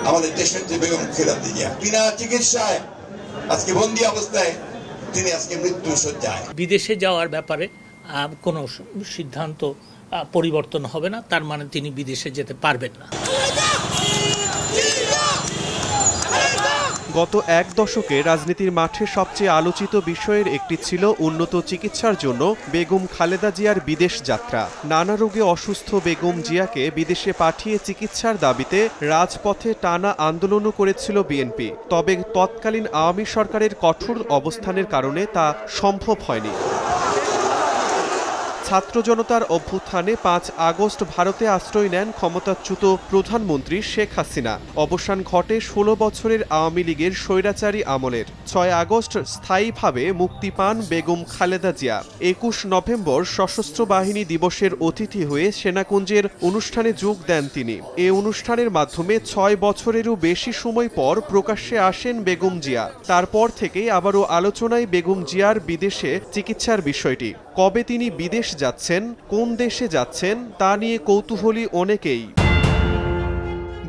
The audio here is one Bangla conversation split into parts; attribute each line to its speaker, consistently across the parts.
Speaker 1: আমাদের দেশনেত্রী বেগম খালেদা জিয়া বিনা চিকিৎসায় আজকে বন্দী অবস্থায় তিনি আজকে মৃত্যুর শয্যায়।
Speaker 2: বিদেশে যাওয়ার ব্যাপারে কোনো সিদ্ধান্ত পরিবর্তন হবে না, তার মানে তিনি বিদেশে যেতে পারবেন না।
Speaker 3: গত এক দশকে রাজনীতির মাঠে সবচেয়ে আলোচিত বিষয়ের একটি ছিল উন্নত চিকিৎসার জন্য বেগম খালেদা জিয়ার বিদেশ যাত্রা। নানা রোগে অসুস্থ বেগম জিয়াকে বিদেশে পাঠিয়ে চিকিৎসার দাবিতে রাজপথে টানা আন্দোলনও করেছিল বিএনপি। তবে তৎকালীন আওয়ামী সরকারের কঠোর অবস্থানের কারণে তা সম্ভব হয়নি। ছাত্র জনতার অভ্যুত্থানে ৫ আগস্ট ভারতে আশ্রয় নেন ক্ষমতাচ্যুত প্রধানমন্ত্রী শেখ হাসিনা। অবসান ঘটে ১৬ বছরের আওয়ামী লীগের স্বৈরাচারী আমলের। ৬ আগস্ট স্থায়ীভাবে মুক্তি পান বেগম খালেদা জিয়া। ২১ নভেম্বর সশস্ত্র বাহিনী দিবসের অতিথি হয়ে সেনাকুঞ্জের অনুষ্ঠানে যোগ দেন তিনি। এ অনুষ্ঠানের মাধ্যমে ৬ বছরেরও বেশি সময় পর প্রকাশ্যে আসেন বেগম জিয়া। তারপর থেকেই আবারও আলোচনায় বেগম জিয়ার বিদেশে চিকিৎসার বিষয়টি। কবে তিনি বিদেশ যাচ্ছেন, কোন দেশে যাচ্ছেন তা নিয়ে কৌতূহলী অনেকেই।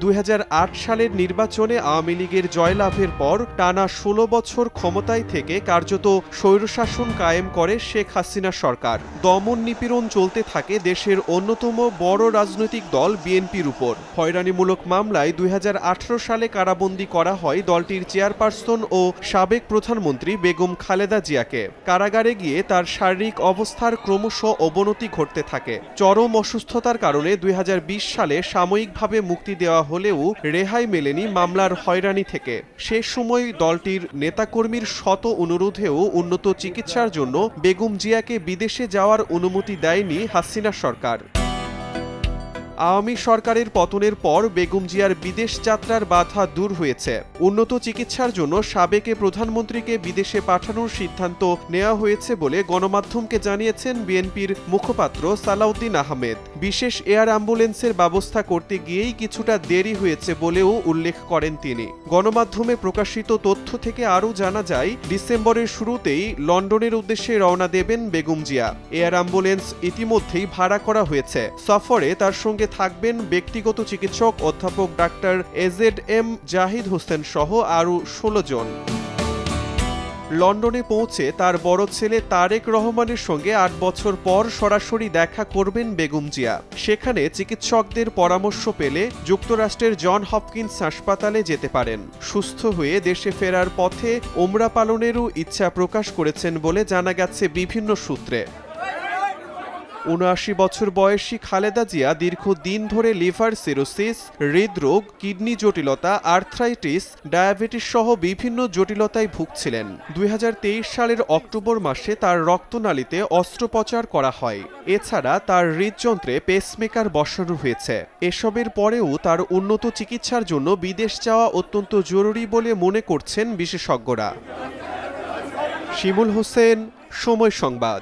Speaker 3: ২০০৮ সালের নির্বাচনে আওয়ামী লীগের জয়লাভের পর টানা ১৬ বছর ক্ষমতায় থেকে কার্যত স্বৈরশাসন কায়েম করে শেখ হাসিনা সরকার। দমন নিপীড়ন চলতে থাকে দেশের অন্যতম বড় রাজনৈতিক দল বিএনপির উপর। হয়রানিমূলক মামলায় ২০১৮ সালে কারাবন্দী করা হয় দলটির চেয়ারপারসন ও সাবেক প্রধানমন্ত্রী বেগম খালেদা জিয়াকে। কারাগারে গিয়ে তার শারীরিক অবস্থার ক্রমশ অবনতি ঘটতে থাকে। চরম অসুস্থতার কারণে ২০২০ সালে সাময়িকভাবে মুক্তি দেওয়া হলেও রেহাই মেলেনি মামলার হয়রানি থেকে। সে সময় দলটির নেতাকর্মীর শত অনুরোধেও উন্নত চিকিৎসার জন্য বেগম জিয়াকে বিদেশে যাওয়ার অনুমতি দেয়নি হাসিনা সরকার। আওয়ামী সরকারের পতনের পর বেগম জিয়ার বিদেশ যাত্রার বাধা দূর হয়েছে। উন্নত চিকিৎসার জন্য সাবেক প্রধানমন্ত্রীকে বিদেশে পাঠানোর সিদ্ধান্ত নেওয়া হয়েছে বলে গণমাধ্যমকে জানিয়েছেন বিএনপির মুখপাত্র সালাউদ্দিন আহমেদ। বিশেষ এয়ার অ্যাম্বুলেন্সের ব্যবস্থা করতে গিয়েই কিছুটা দেরি হয়েছে বলেও উল্লেখ করেন তিনি। গণমাধ্যমে প্রকাশিত তথ্য থেকে আরও জানা যায়, ডিসেম্বরের শুরুতেই লন্ডনের উদ্দেশ্যে রওনা দেবেন বেগম জিয়া। এয়ার অ্যাম্বুলেন্স ইতিমধ্যেই ভাড়া করা হয়েছে। সফরে তার সঙ্গে থাকবেন ব্যক্তিগত চিকিৎসক অধ্যাপক ডাক্তার এজেড-এম জাহিদ হোসেন সহ আরও ১৬ জন। লন্ডনে পৌঁছে তার বড় ছেলে তারেক রহমানের সঙ্গে ৮ বছর পর সরাসরি দেখা করবেন বেগম জিয়া। সেখানে চিকিৎসকদের পরামর্শ পেলে যুক্তরাষ্ট্রের জন হপকিন্স হাসপাতালে যেতে পারেন। সুস্থ হয়ে দেশে ফেরার পথে ওমরা পালনেরও ইচ্ছা প্রকাশ করেছেন বলে জানা গেছে বিভিন্ন সূত্রে। ৭৯ বছর বয়সী খালেদা জিয়া দীর্ঘদিন ধরে লিভার সিরোসিস, হৃদরোগ, কিডনি জটিলতা, আর্থ্রাইটিস, ডায়াবেটিস সহ বিভিন্ন জটিলতায় ভুগছিলেন। ২০২৩ সালের অক্টোবর মাসে তার রক্তনালীতে অস্ত্রোপচার করা হয়। এছাড়া তার হৃদযন্ত্রে পেসমেকার বসানো হয়েছে। এসবের পরেও তার উন্নত চিকিৎসার জন্য বিদেশ যাওয়া অত্যন্ত জরুরি বলে মনে করছেন বিশেষজ্ঞরা। শিমুল হোসেন, সময় সংবাদ।